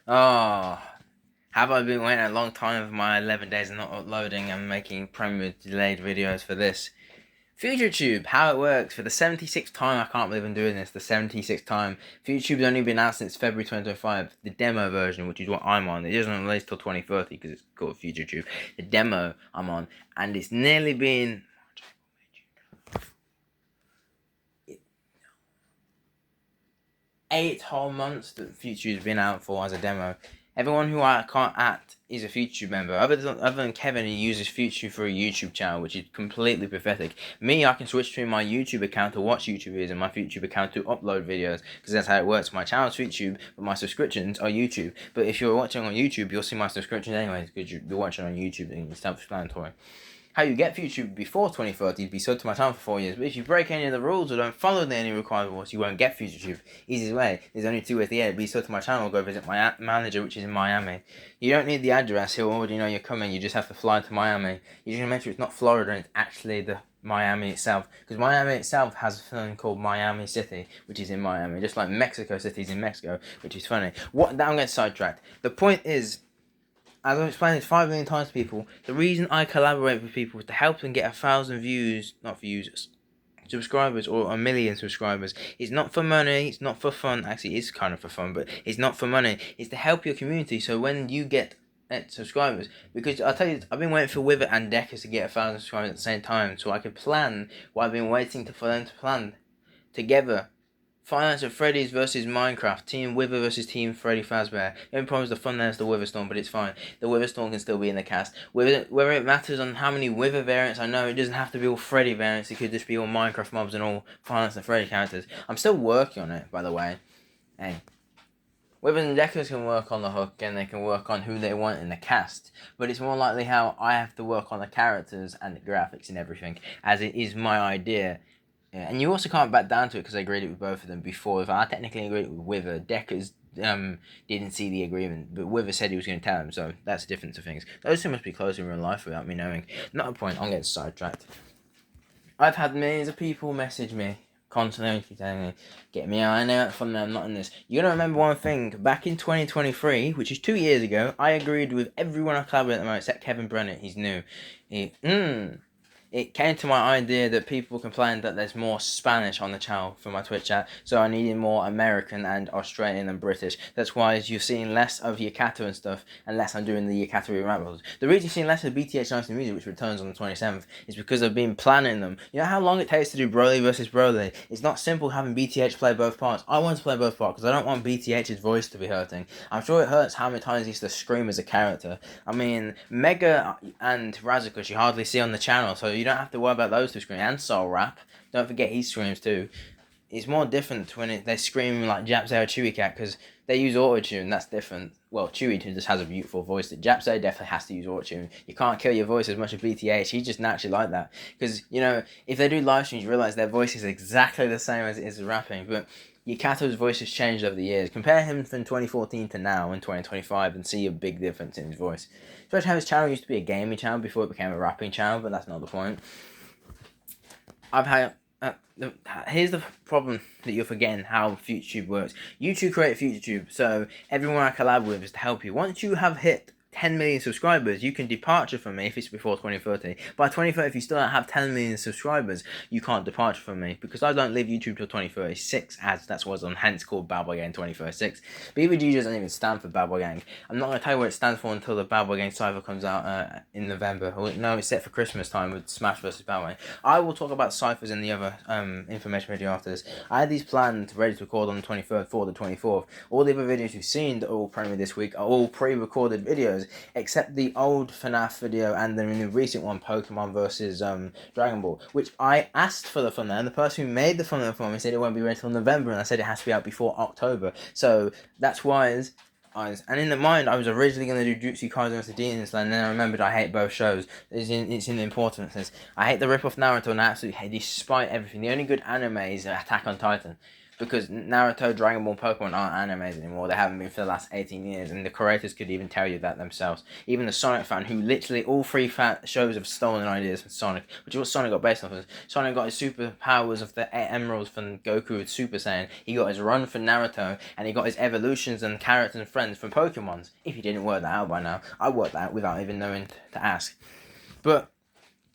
Oh, have I been waiting a long time for my 11 days of not uploading and making premium delayed videos for this? Futuretube, how it works, for the 76th time, I can't believe I'm doing this, the 76th time. Futuretube's only been out since February 2025, the demo version, which is what I'm on. It doesn't release till 2030 because it's called Futuretube. The demo I'm on, and it's nearly been 8 whole months that Futuretube's been out for as a demo. Everyone who I can't act is a Future member. Other than Kevin, who uses Future for a YouTube channel, which is completely pathetic. Me, I can switch between my YouTube account to watch YouTubers and my Future account to upload videos, because that's how it works. My channel's YouTube, but my subscriptions are YouTube. But if you're watching on YouTube, you'll see my subscriptions anyways, because you're watching on YouTube and it's self-explanatory. How you get Future before 2030 is be subbed to my channel for 4 years, but if you break any of the rules or don't follow any required rules, you won't get Futuretube. Easiest way, there's only 2 ways to get it: be subbed to my channel or go visit my manager, which is in Miami. You don't need the address, he'll already know you're coming, you just have to fly to Miami. You just make sure it's not Florida and it's actually the Miami itself, because Miami itself has a film called Miami City, which is in Miami, just like Mexico City is in Mexico, which is funny. I'm getting sidetracked. The point is, as I've explained this 5 million times to people, the reason I collaborate with people is to help them get 1,000 subscribers, or 1 million subscribers. It's not for money, it's not for fun. Actually, it is kind of for fun, but it's not for money. It's to help your community, so when you get subscribers, because I'll tell you, I've been waiting for Wither and Deckers to get 1,000 subscribers at the same time, so I could plan what I've been waiting for them to plan together. Finance of Freddy's versus Minecraft. Team Wither versus Team Freddy Fazbear. The only problem is the thumbnail is the Witherstorm, but it's fine. The Witherstorm can still be in the cast. Whether it matters on how many Wither variants, I know it doesn't have to be all Freddy variants. It could just be all Minecraft mobs and all Finance of Freddy characters. I'm still working on it, by the way. Hey. Wither and Deckers can work on the hook and they can work on who they want in the cast, but it's more likely how I have to work on the characters and the graphics and everything, as it is my idea. Yeah, and you also can't back down to it because I agreed it with both of them before. If I technically agreed with Wither, Deckers didn't see the agreement, but Wither said he was going to tell him, so that's the difference of things. Those two must be close in real life without me knowing. Not a point, I'm getting sidetracked. I've had millions of people message me constantly telling me, get me out, I know it's fun, I'm not in this. You gotta remember one thing, back in 2023, which is 2 years ago, I agreed with everyone I collaborated at the moment, except Kevin Brennett, he's new. It came to my idea that people complained that there's more Spanish on the channel for my Twitch chat, so I needed more American and Australian and British. That's why you're seeing less of Yakato and stuff, and less I'm doing the Yakato rap battles. The reason you're seeing less of BTH Nice Music, which returns on the 27th, is because I've been planning them. You know how long it takes to do Broly versus Broly? It's not simple having BTH play both parts. I want to play both parts, because I don't want BTH's voice to be hurting. I'm sure it hurts how many times he used to scream as a character. I mean, Mega and Razakut you hardly see on the channel, so you don't have to worry about those two screaming. And Soul Rap, don't forget he screams too. It's more different when they're screaming like Japsay or Chewy Cat, because they use autotune. That's different. Well, Chewy just has a beautiful voice. That Japsay definitely has to use autotune. You can't kill your voice as much as BTH. He's just naturally like that. Because, you know, if they do live streams, you realise their voice is exactly the same as it is rapping. But Yakato's voice has changed over the years. Compare him from 2014 to now in 2025 and see a big difference in his voice. Especially how his channel used to be a gaming channel before it became a rapping channel, but that's not the point. Here's the problem that you're forgetting how Futuretube works. YouTube created Futuretube, so everyone I collab with is to help you. Once you have hit 10 million subscribers, you can departure from me if it's before 2030. By 2030, if you still don't have 10 million subscribers, you can't departure from me, because I don't leave YouTube till 2036, as that's what's on, hence called Bad Boy Gang 2036. BBG doesn't even stand for Bad Boy Gang. I'm not going to tell you what it stands for until the Bad Boy Gang Cypher comes out in November. No, it's set for Christmas time with Smash vs Bad Boy. I will talk about Cyphers in the other information video after this. I had these planned ready to record on the 23rd for the 24th. All the other videos you've seen that are all premiere this week are all pre-recorded videos, except the old FNAF video and the recent one, Pokemon versus Dragon Ball, which I asked for the thumbnail, and the person who made the thumbnail for me said it won't be ready until November, and I said it has to be out before October. So that's why and in the mind, I was originally going to do Jutsu Kaisen versus Demon Slayer, and then I remembered I hate both shows. It's in the importance. I hate the rip-off Naruto, and I absolutely hate, despite everything. The only good anime is Attack on Titan. because Naruto, Dragon Ball, Pokemon aren't animes anymore. They haven't been for the last 18 years, and the creators could even tell you that themselves. Even the Sonic fan, who literally all three shows have stolen ideas from Sonic, which is what Sonic got based off of. Sonic got his superpowers of the 8 emeralds from Goku with Super Saiyan. He got his run from Naruto, and he got his evolutions and characters and friends from Pokemon's. If you didn't work that out by now, I worked that out without even knowing to ask. But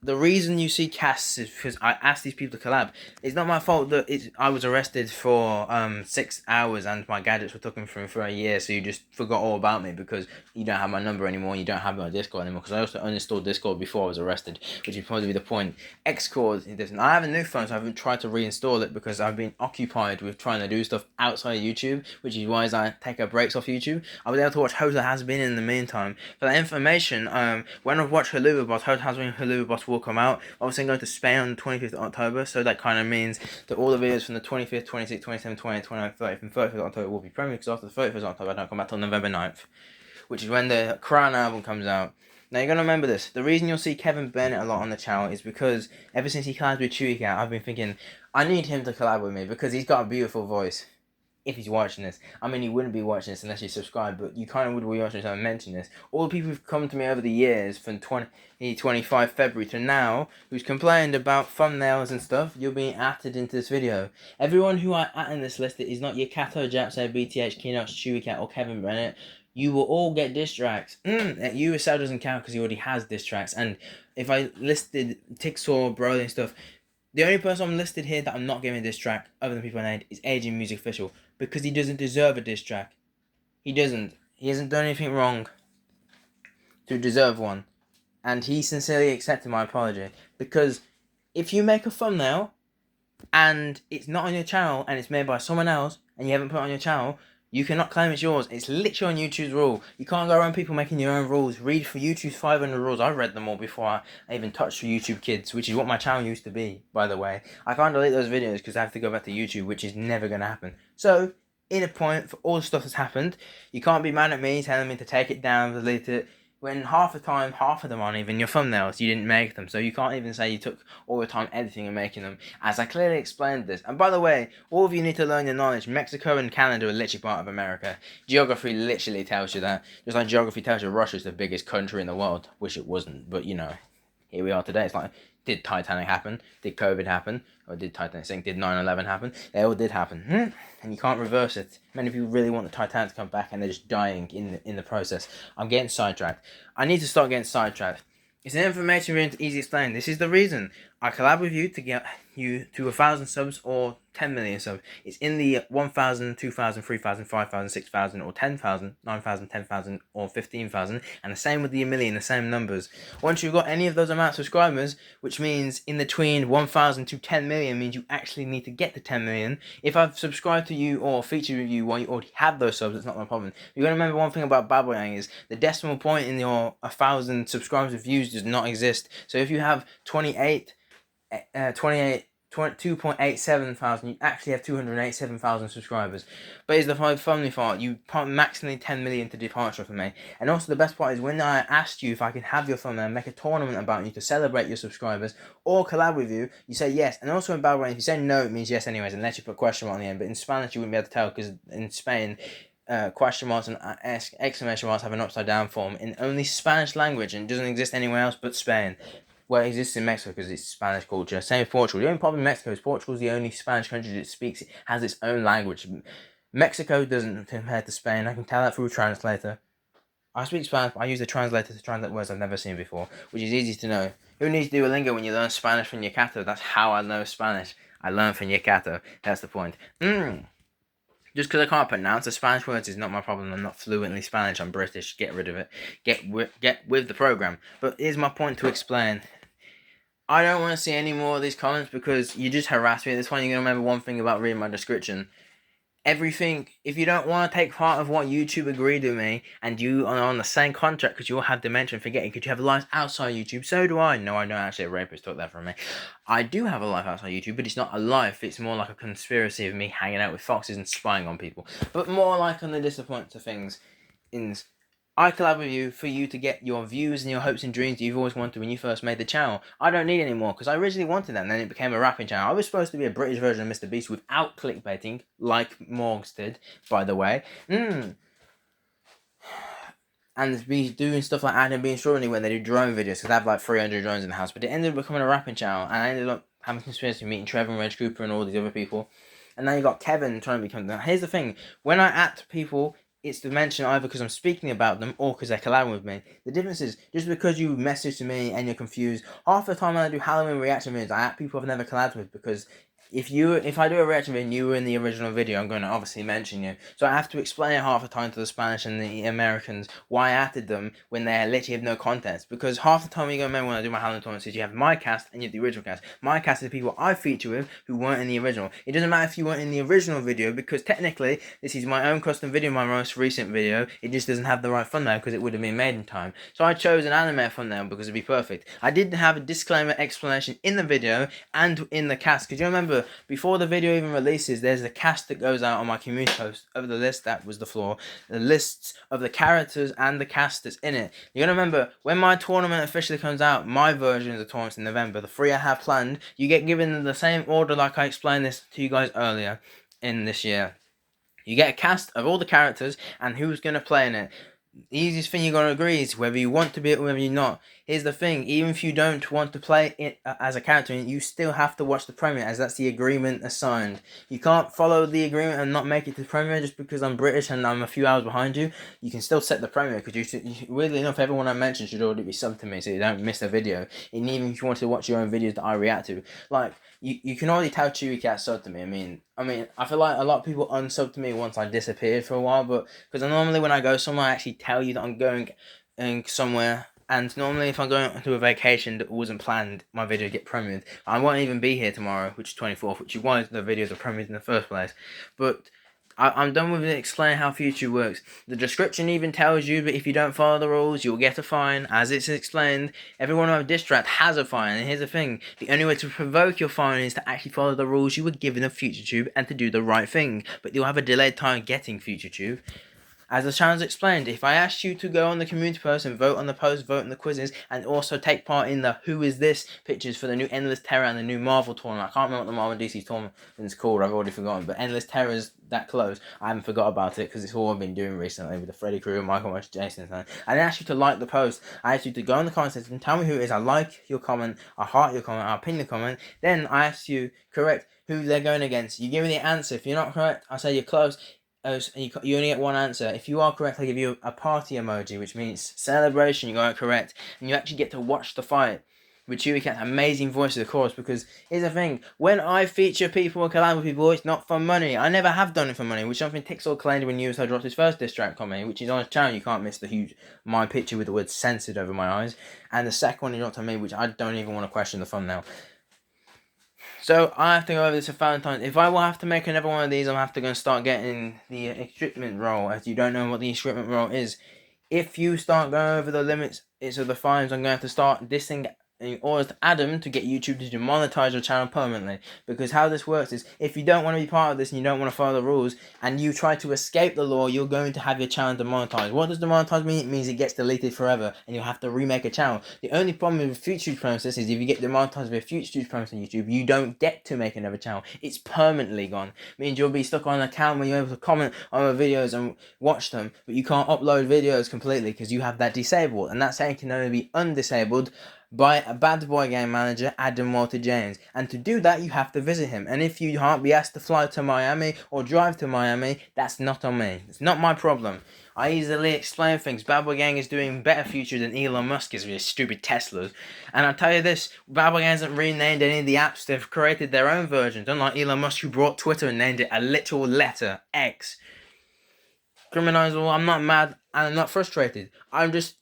the reason you see casts is because I asked these people to collab. It's not my fault that I was arrested for 6 hours and my gadgets were taken from me for a year, so you just forgot all about me because you don't have my number anymore and you don't have my Discord anymore, because I also uninstalled Discord before I was arrested, which is probably the point. Xcord, it doesn't. I have a new phone, so I haven't tried to reinstall it because I've been occupied with trying to do stuff outside of YouTube, which is why I take a breaks off YouTube. I was able to watch Hosa Has Been in the meantime. For that information, when I've watched Haluba Boss, Hosa Has Been Haluba Boss will come out. Obviously, I'm going to Spain on the 25th of October, so that kind of means that all the videos from the 25th, 26th, 27th, 28th, 29th, 30th, and 31st of October will be premiered, because after the 31st of October, I don't come back till November 9th, which is when the Crown album comes out. Now, you're going to remember this. The reason you'll see Kevin Burnett a lot on the channel is because ever since he collabed with Chewy Cat, I've been thinking, I need him to collab with me because he's got a beautiful voice. If he's watching this. I mean, he wouldn't be watching this unless you subscribe, but you kind of would be watching this and mention this. All the people who've come to me over the years from 25 February to now, who's complained about thumbnails and stuff, you're being added into this video. Everyone who I add in this list is not Yakato, Japse, BTH, Kinox, Chewy Cat, or Kevin Bennett. You will all get diss tracks. USL doesn't count because he already has diss tracks. And if I listed Tixor, Broly and stuff, the only person I'm listed here that I'm not giving a diss track, other than people I named, is Aging Music Official. Because he doesn't deserve a diss track. He doesn't. He hasn't done anything wrong to deserve one. And he sincerely accepted my apology. Because if you make a thumbnail and it's not on your channel and it's made by someone else and you haven't put it on your channel, you cannot claim it's yours. It's literally on YouTube's rule. You can't go around people making your own rules. Read for YouTube's 500 rules. I've read them all before I even touched for YouTube Kids, which is what my channel used to be, by the way. I can't delete those videos because I have to go back to YouTube, which is never going to happen. So, in a point, for all the stuff that's happened, you can't be mad at me telling me to take it down, delete it, when half the time, half of them aren't even your thumbnails. You didn't make them, so you can't even say you took all the time editing and making them, as I clearly explained this. And by the way, all of you need to learn your knowledge. Mexico and Canada are literally part of America. Geography literally tells you that. Just like geography tells you Russia's the biggest country in the world. Wish it wasn't, but you know, here we are today. It's like, did Titanic happen? Did COVID happen? Or did Titanic sink? Did 9/11 happen? They all did happen. And you can't reverse it. Many people really want the Titanic to come back and they're just dying in the process. I'm getting sidetracked. I need to start getting sidetracked. It's an information really easy to explain. This is the reason I collab with you to get you to 1,000 subs or 10 million subs. It's in the 1,000, 2,000, 3,000, 5,000, 6,000 or 10,000, 9,000, 10,000 or 15,000. And the same with the million, the same numbers. Once you've got any of those amount of subscribers, which means in between 1,000 to 10 million means you actually need to get to 10 million. If I've subscribed to you or featured with you while you already have those subs, it's not my problem. You've got to remember one thing about Baboyang is the decimal point in your 1,000 subscribers or views does not exist. So if you have 2.87 thousand, you actually have 287,000 subscribers. But it's the funny part, you put maximally 10 million to departure from me. And also the best part is when I asked you if I can have your thumbnail and make a tournament about you to celebrate your subscribers or collab with you, you say yes. And also in Battleground, if you say no, it means yes anyways, unless you put question mark on the end. But in Spanish, you wouldn't be able to tell because in Spain, question marks and exclamation marks have an upside down form in only Spanish language and it doesn't exist anywhere else but Spain. Well, it exists in Mexico because it's Spanish culture. Same with Portugal. The only problem in Mexico is Portugal is the only Spanish country that speaks, has its own language. Mexico doesn't compare to Spain. I can tell that through a translator. I speak Spanish, but I use the translator to translate words I've never seen before, which is easy to know. Who needs Duolingo when you learn Spanish from Yakato? That's how I know Spanish. I learn from Yakato. That's the point. Just because I can't pronounce the Spanish words is not my problem. I'm not fluently Spanish. I'm British. Get rid of it. Get with the program. But here's my point to explain. I don't want to see any more of these comments because you just harass me at this point. You're going to remember one thing about reading my description. Everything, if you don't want to take part of what YouTube agreed with me and you are on the same contract because you all have dementia and forgetting because you have lives outside YouTube, so do I. No, I don't actually. A rapist took that from me. I do have a life outside YouTube, but it's not a life. It's more like a conspiracy of me hanging out with foxes and spying on people. But more like on the disappointment of things. I collab with you for you to get your views and your hopes and dreams that you've always wanted when you first made the channel. I don't need any more because I originally wanted that and then it became a rapping channel. I was supposed to be a British version of Mr. Beast without clickbaiting, like Morgs did, by the way. And be doing stuff like Adam being Extraordinary when they do drone videos because they have like 300 drones in the house. But it ended up becoming a rapping channel and I ended up having conspiracy meeting Trevor and Reg Cooper and all these other people. And now you got Kevin trying to become that. Here's the thing, when I at people, it's to mention either because I'm speaking about them or because they're collabing with me. The difference is, just because you message to me and you're confused, half the time when I do Halloween reaction videos, I at people I've never collabed with because if I do a reaction video and you were in the original video, I'm going to obviously mention you. So I have to explain half the time to the Spanish and the Americans why I added them when they literally have no context. Because half the time you go, remember when I do my Halloween tournaments, you have my cast and you have the original cast. My cast is the people I feature with who weren't in the original. It doesn't matter if you weren't in the original video because technically this is my own custom video, my most recent video. It just doesn't have the right thumbnail because it would have been made in time. So I chose an anime thumbnail because it'd be perfect. I did have a disclaimer explanation in the video and in the cast because you remember, before the video even releases, there's a cast that goes out on my community post of the list, that was the floor, the lists of the characters and the cast that's in it. You're gonna remember, when my tournament officially comes out, my version of the tournament's in November, the 3 I have planned, you get given the same order like I explained this to you guys earlier in this year. You get a cast of all the characters and who's gonna play in it. The easiest thing you're going to agree is whether you want to be it or whether you're not. Here's the thing, even if you don't want to play it as a character, you still have to watch the premiere as that's the agreement assigned. You can't follow the agreement and not make it to the premiere just because I'm British and I'm a few hours behind you. You can still set the premiere because weirdly enough, everyone I mentioned should already be subbed to me so you don't miss a video. And even if you want to watch your own videos that I react to, like, you can already tell Chewy Cat subbed to me. I mean, I feel like a lot of people unsubbed to me once I disappeared for a while, but because normally when I go somewhere, I actually tell you that I'm going somewhere. And normally if I'm going to a vacation that wasn't planned, my video get premiered. I won't even be here tomorrow, which is 24th, which is why the videos are premiered in the first place. But I'm done with explaining how Future works. The description even tells you that if you don't follow the rules, you'll get a fine. As it's explained, everyone on a diss track has a fine. And here's the thing, the only way to provoke your fine is to actually follow the rules you were given of Futuretube and to do the right thing. But you'll have a delayed time getting Futuretube. As the channel's explained, if I asked you to go on the community post and vote on the post, vote on the quizzes, and also take part in the Who Is This pictures for the new Endless Terror and the new Marvel tournament. I can't remember what the Marvel DC tournament is called, I've already forgotten, but Endless Terror is that close. I haven't forgot about it because it's all I've been doing recently with the Freddy Krueger, Michael Myers, Jason, and I didn't ask you to like the post. I asked you to go in the comments and tell me who it is. I like your comment, I heart your comment, I pin the comment. Then I asked you, correct, who they're going against. You give me the answer. If you're not correct, I say you're close. You only get one answer. If you are correct, I give you a party emoji, which means celebration. You got it correct, and you actually get to watch the fight with Chewy Cat's amazing voice, of course. Because here's the thing: when I feature people and collab with people, it's not for money. I never have done it for money, which something Tixel claimed when USO dropped his first diss track on me, which is on his channel. You can't miss the huge my picture with the word censored over my eyes, and the second one he dropped on me, which I don't even want to question the thumbnail. So I have to go over this for Valentine's. If I will have to make another one of these, I'm have to go and start getting the equipment roll. As you don't know what the equipment roll is, if you start going over the limits, of the fines, I'm going to have to start dissing or to Adam to get YouTube to demonetize your channel permanently. Because how this works is, if you don't want to be part of this and you don't want to follow the rules, and you try to escape the law, you're going to have your channel demonetized. What does demonetize mean? It means it gets deleted forever, and you'll have to remake a channel. The only problem with Future process is if you get demonetized with Future process on YouTube, you don't get to make another channel. It's permanently gone. It means you'll be stuck on an account where you're able to comment on the videos and watch them, but you can't upload videos completely because you have that disabled, and that saying can only be undisabled by a bad boy game manager, Adam Walter James. And to do that, you have to visit him. And if you can't be asked to fly to Miami or drive to Miami, that's not on me. It's not my problem. I easily explain things. Bad Boy Gang is doing better future than Elon Musk is with his stupid Teslas. And I'll tell you this, Bad Boy Gang hasn't renamed any of the apps. They've created their own versions. Unlike Elon Musk, who brought Twitter and named it a little letter, X. Criminalizable, I'm not mad and I'm not frustrated. I'm just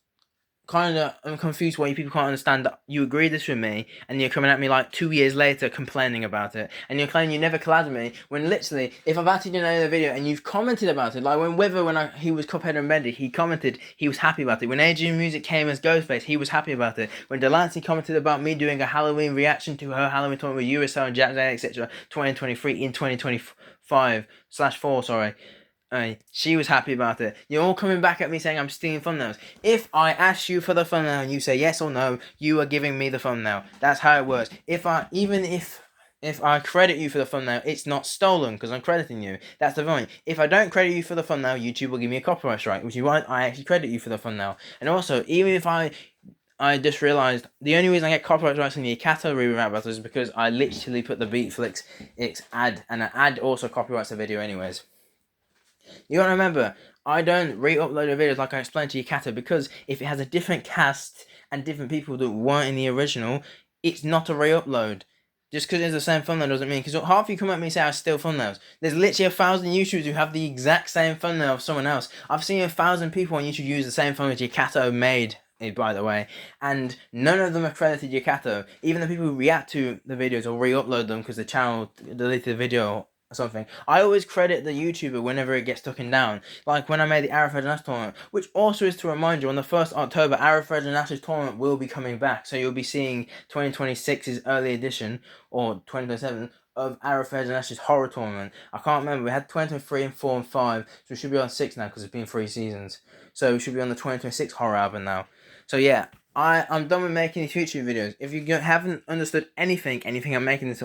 I'm confused why you people can't understand that you agreed this with me and you're coming at me like 2 years later complaining about it, and you're claiming you never collabed with me when literally if I've added you in another video and you've commented about it, like when Wither, he was Cuphead and Bendy, he commented he was happy about it. When Adrian Music came as Ghostface, he was happy about it. When Delancey commented about me doing a Halloween reaction to her Halloween tournament with USO and Jack Zay, etc. 2023 in 2025/4, sorry. She was happy about it. You're all coming back at me saying I'm stealing thumbnails. If I ask you for the thumbnail and you say yes or no, you are giving me the thumbnail. That's how it works. If I credit you for the thumbnail, it's not stolen because I'm crediting you. That's the point. If I don't credit you for the thumbnail, YouTube will give me a copyright strike, which is why I actually credit you for the thumbnail. And also, even if I just realised the only reason I get copyright strikes in the Yakato rap battles is because I literally put the Beatflix ad, and an ad also copyrights the video anyways. You gotta remember, I don't re-upload the videos like I explained to Yakato because if it has a different cast and different people that weren't in the original, it's not a re-upload. Just because it's the same thumbnail doesn't mean, because half you come at me and say I steal thumbnails. There's literally 1,000 YouTubers who have the exact same thumbnail of someone else. I've seen 1,000 people on YouTube use the same thumbnail Yakato made, by the way, and none of them are credited Yakato. Even the people who react to the videos or re-upload them because the channel deleted the video or something. I always credit the YouTuber whenever it gets taken down. Like when I made the Arrowhead and Ash tournament, which also is to remind you, on the 1st October, Arrowhead and Ash's tournament will be coming back. So you'll be seeing 2026's early edition, or 2027, of Arrowhead and Ash's horror tournament. I can't remember. We had 2023 and 4 and 5, so we should be on 6 now because it's been 3 seasons. So we should be on the 2026 horror album now. So yeah, I'm done with making these YouTube videos. If you haven't understood anything I'm making this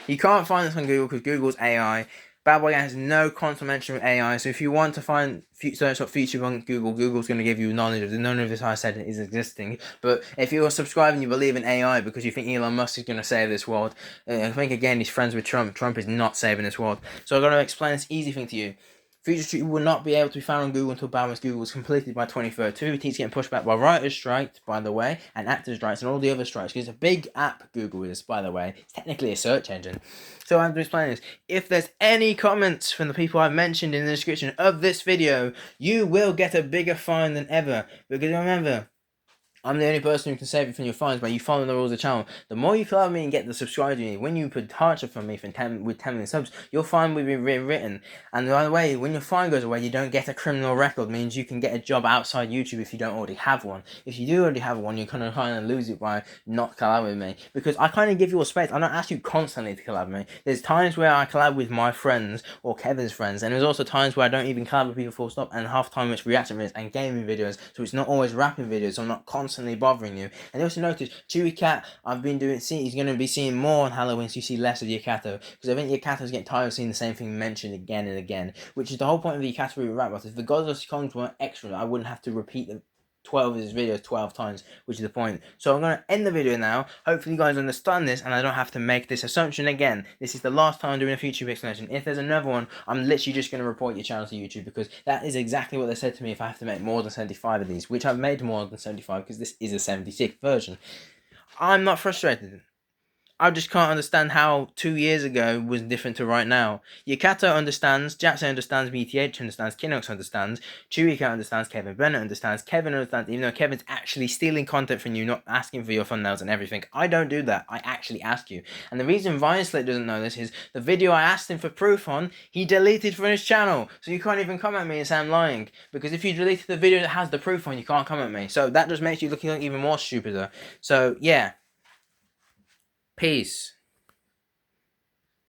you can't find this on Google because Google's AI. Bad Boy Gang has no consummation with AI, so if you want to find search up Future on Google, Google's going to give you knowledge of none of this I said is existing. But if you're subscribing, you believe in AI because you think Elon Musk is going to save this world, I think again he's friends with Trump. Trump is not saving this world. So I'm going to explain this easy thing to you. Futuretube will not be able to be found on Google until Bad Google is completed by 2032. It's getting pushed back by writers' strikes, by the way, and actors' strikes, and all the other strikes. It's a big app, Google is, by the way. It's technically a search engine. So I'm just explaining this. If there's any comments from the people I've mentioned in the description of this video, you will get a bigger fine than ever. Because remember, I'm the only person who can save you from your fines by you following the rules of the channel. The more you follow me and get the subscribe to me, when you put hardship from me with 10 million subs, your fine will be rewritten. And by the way, when your fine goes away, you don't get a criminal record. It means you can get a job outside YouTube if you don't already have one. If you do already have one, you're kind of lose it by not collab with me. Because I kind of give you a space. I don't ask you constantly to collab with me. There's times where I collab with my friends or Kevin's friends, and there's also times where I don't even collab with people full stop, and half time it's reaction videos and gaming videos. So it's not always rapping videos, so I'm not constantly bothering you. And also notice, Chewy Cat, I've been doing, he's going to be seeing more on Halloween, so you see less of Yakato, because I think Yakato's getting tired of seeing the same thing mentioned again and again, which is the whole point of the Yakato rap battle. If the Gods of Kong's weren't extra, I wouldn't have to repeat the 12 of his videos 12 times, which is the point. So I'm going to end the video now. Hopefully you guys understand this and I don't have to make this assumption again. This is the last time I'm doing a YouTube explanation. If there's another one, I'm literally just going to report your channel to YouTube, because that is exactly what they said to me if I have to make more than 75 of these, which I've made more than 75 because this is a 76 version. I'm not frustrated. I just can't understand how 2 years ago was different to right now. Yakato understands, Jackson understands, BTH understands, Kinox understands, Chewika understands, Kevin Bennett understands, Kevin understands, even though Kevin's actually stealing content from you, not asking for your thumbnails and everything. I don't do that. I actually ask you. And the reason Vineslit doesn't know this is the video I asked him for proof on, he deleted from his channel. So you can't even come at me and say I'm lying. Because if you deleted the video that has the proof on, you can't come at me. So that just makes you look even more stupider. So, yeah. Peace.